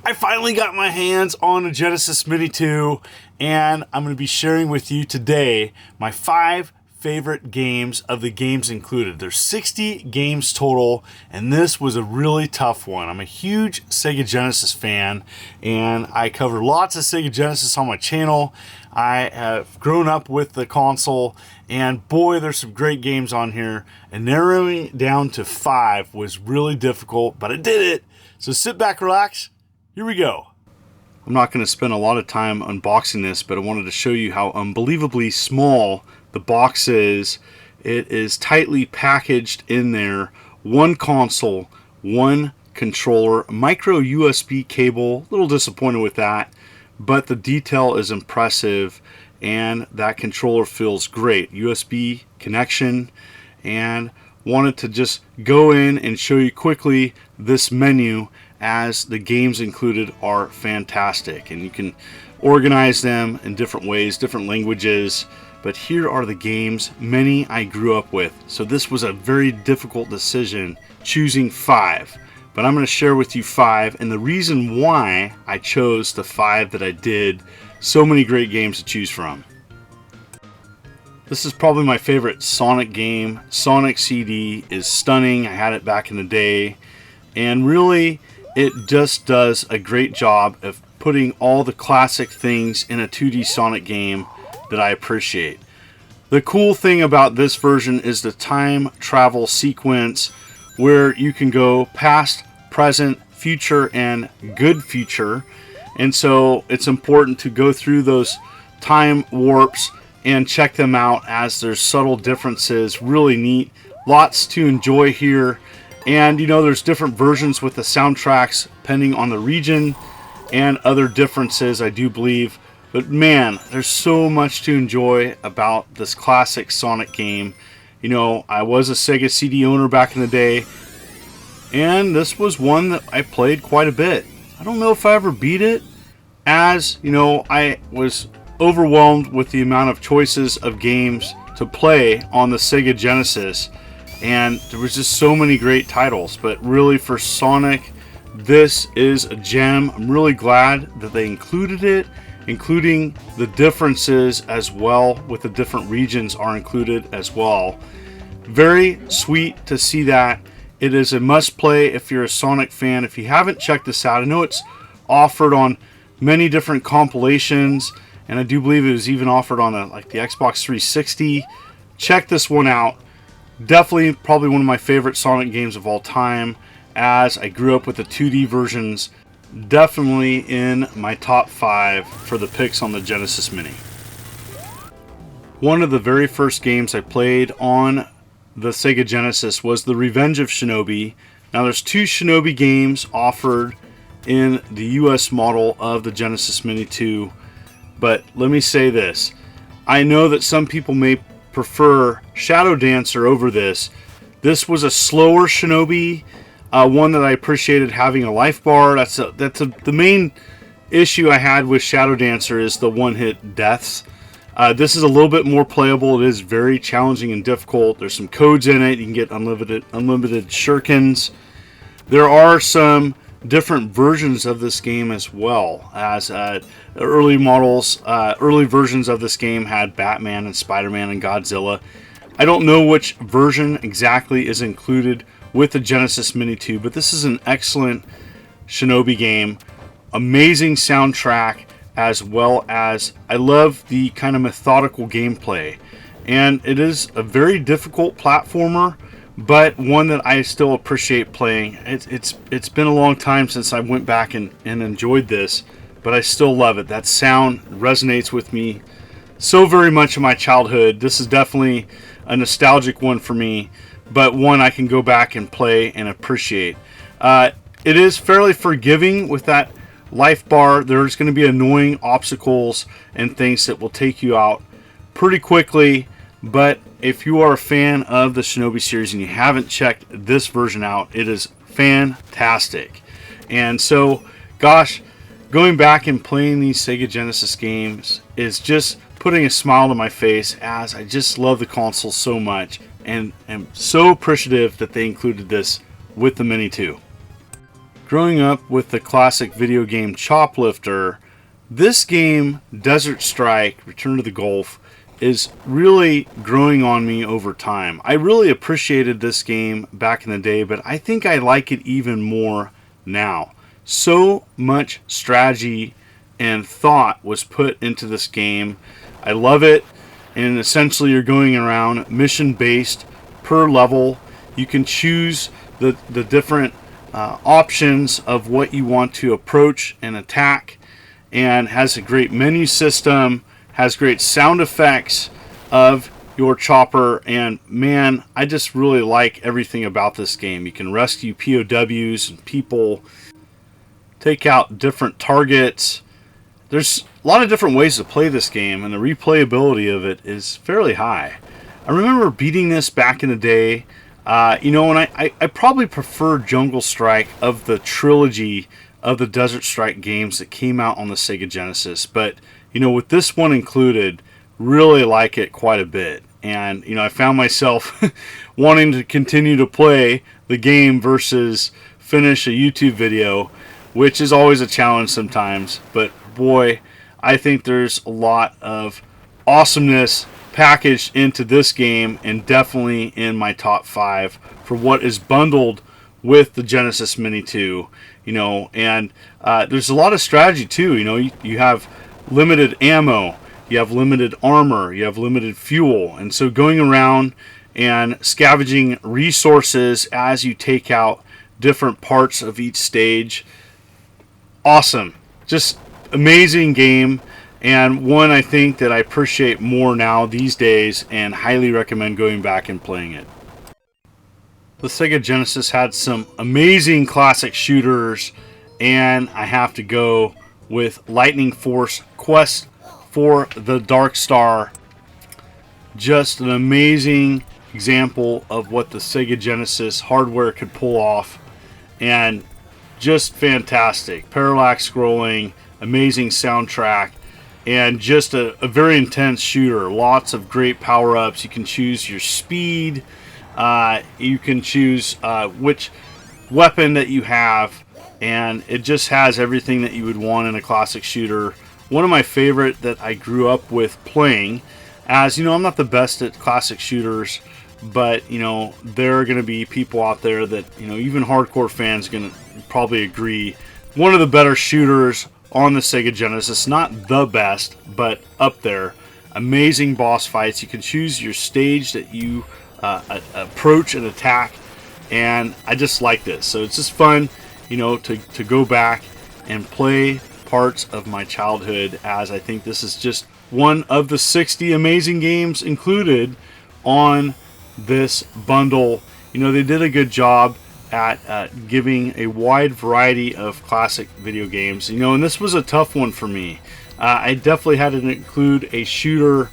I finally got my hands on a Genesis Mini 2, and I'm going to be sharing with you today my 5 favorite games of the games included. There's 60 games total, and this was a really tough one. I'm a huge Sega Genesis fan, and I cover lots of Sega Genesis on my channel. I have grown up with the console, and boy, there's some great games on here, and narrowing it down to 5 was really difficult, but I did it. So sit back, relax. Here we go. I'm not going to spend a lot of time unboxing this, but I wanted to show you how unbelievably small the box is. It is tightly packaged in there. One console, one controller, micro USB cable. A little disappointed with that, but the detail is impressive and that controller feels great. USB connection, and wanted to just go in and show you quickly this menu, as the games included are fantastic and you can organize them in different ways, different languages. But here are the games, many I grew up with. So this was a very difficult decision, choosing 5. But I'm going to share with you 5 and the reason why I chose the 5 that I did. So many great games to choose from. This is probably my favorite Sonic game. Sonic CD is stunning. I had it back in the day. And really, it just does a great job of putting all the classic things in a 2D Sonic game that I appreciate. The cool thing about this version is the time travel sequence, where you can go past, present, future, and good future. And so it's important to go through those time warps and check them out, as there's subtle differences. Really neat. Lots to enjoy here. And you know, there's different versions with the soundtracks depending on the region and other differences, I do believe. But man, there's so much to enjoy about this classic Sonic game. You know, I was a Sega CD owner back in the day, and this was one that I played quite a bit. I don't know if I ever beat it, as you know, I was overwhelmed with the amount of choices of games to play on the Sega Genesis. And there was just so many great titles, but really for Sonic, this is a gem. I'm really glad that they included it, including the differences as well, with the different regions are included as well. Very sweet to see that. It is a must play if you're a Sonic fan. If you haven't checked this out, I know it's offered on many different compilations, and I do believe it was even offered on the Xbox 360. Check this one out. Definitely probably one of my favorite Sonic games of all time, as I grew up with the 2D versions. Definitely in my top 5 for the picks on the Genesis Mini. One of the very first games I played on the Sega Genesis was The Revenge of Shinobi. Now there's 2 Shinobi games offered in the US model of the Genesis Mini 2, but let me say this. I know that some people may prefer Shadow Dancer over this. This was a slower Shinobi, one that I appreciated having a life bar. The main issue I had with Shadow Dancer is the one-hit deaths. This is a little bit more playable. It is very challenging and difficult. There's some codes in it. You can get unlimited shurikens. There are some different versions of this game as well, as early versions of this game had Batman and Spider-Man and Godzilla. I don't know which version exactly is included with the Genesis Mini 2, but this is an excellent Shinobi game. Amazing soundtrack, as well as I love the kind of methodical gameplay. And it is a very difficult platformer, but one that I still appreciate playing. It's been a long time since I went back and enjoyed this, but I still love it. That sound resonates with me so very much in my childhood. This is definitely a nostalgic one for me, but one I can go back and play and appreciate. It is fairly forgiving with that life bar. There's going to be annoying obstacles and things that will take you out pretty quickly, but if you are a fan of the Shinobi series and you haven't checked this version out, it is fantastic. And so, gosh, going back and playing these Sega Genesis games is just putting a smile to my face, as I just love the console so much and am so appreciative that they included this with the Mini 2. growing up with the classic video game Choplifter, this game, Desert Strike, Return to the Gulf, is really growing on me over time. I really appreciated this game back in the day, but I think I like it even more now. So much strategy and thought was put into this game. I love it. And essentially you're going around mission based per level. You can choose the different options of what you want to approach and attack, and has a great menu system, has great sound effects of your chopper, and man, I just really like everything about this game. You can rescue POWs and people, take out different targets. There's a lot of different ways to play this game, and the replayability of it is fairly high. I remember beating this back in the day, and I probably prefer Jungle Strike of the trilogy of the Desert Strike games that came out on the Sega Genesis, but with this one included, really like it quite a bit. And I found myself wanting to continue to play the game versus finish a YouTube video, which is always a challenge sometimes. But boy, I think there's a lot of awesomeness packaged into this game, and definitely in my top 5 for what is bundled with the Genesis Mini 2. And there's a lot of strategy too. You have limited ammo, you have limited armor, you have limited fuel, and so going around and scavenging resources as you take out different parts of each stage. Awesome. Just amazing game, and one I think that I appreciate more now these days, and highly recommend going back and playing it. The Sega Genesis had some amazing classic shooters, and I have to go with Lightning Force Quest for the Dark Star. Just an amazing example of what the Sega Genesis hardware could pull off, and just fantastic. Parallax scrolling, amazing soundtrack, and just a very intense shooter. Lots of great power-ups. You can choose your speed, you can choose which weapon that you have, and it just has everything that you would want in a classic shooter. One of my favorite that I grew up with playing, as I'm not the best at classic shooters, but there are going to be people out there that even hardcore fans are going to probably agree, one of the better shooters on the Sega Genesis. Not the best, but up there. Amazing boss fights. You can choose your stage that you approach and attack, and I just like this. So it's just fun to go back and play parts of my childhood, as I think this is just one of the 60 amazing games included on this bundle. They did a good job at giving a wide variety of classic video games, and this was a tough one for me. I definitely had to include a shooter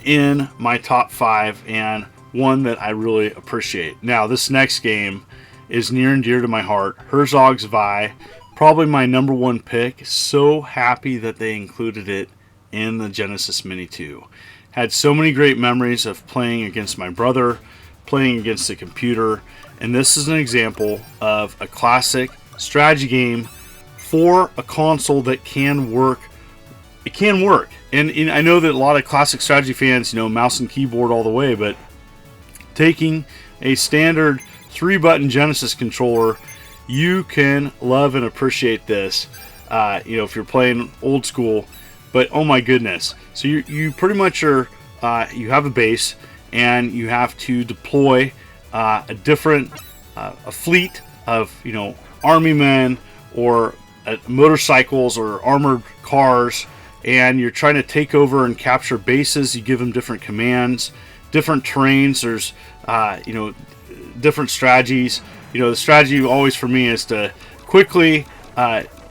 in my top 5, and one that I really appreciate. Now, this next game is near and dear to my heart. Herzog's Vi, probably my number 1 pick. So happy that they included it in the Genesis Mini 2. Had so many great memories of playing against my brother, playing against the computer, and this is an example of a classic strategy game for a console that can work. It can work, and I know that a lot of classic strategy fans, mouse and keyboard all the way, but taking a standard 3-button Genesis controller, you can love and appreciate this. If you're playing old school, but oh my goodness! So you pretty much are you have a base, and you have to deploy a fleet of army men or motorcycles or armored cars, and you're trying to take over and capture bases. You give them different commands, different terrains. There's different strategies. The strategy always for me is to quickly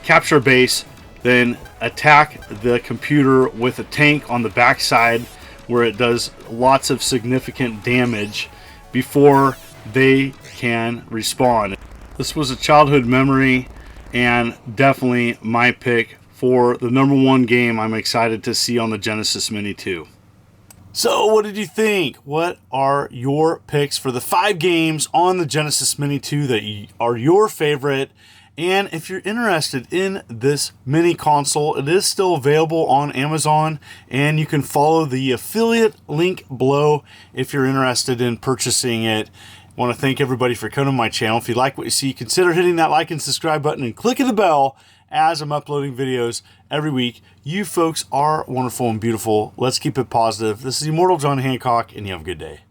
capture a base, then attack the computer with a tank on the backside where it does lots of significant damage before they can respawn. This was a childhood memory, and definitely my pick for the number 1 game I'm excited to see on the Genesis Mini 2. So what did you think? What are your picks for the 5 games on the Genesis Mini 2 that are your favorite? And if you're interested in this mini console, it is still available on Amazon, and you can follow the affiliate link below if you're interested in purchasing it. I want to thank everybody for coming to my channel. If you like what you see, consider hitting that like and subscribe button and clicking the bell as I'm uploading videos every week. You folks are wonderful and beautiful. Let's keep it positive. This is Immortal John Hancock, and you have a good day.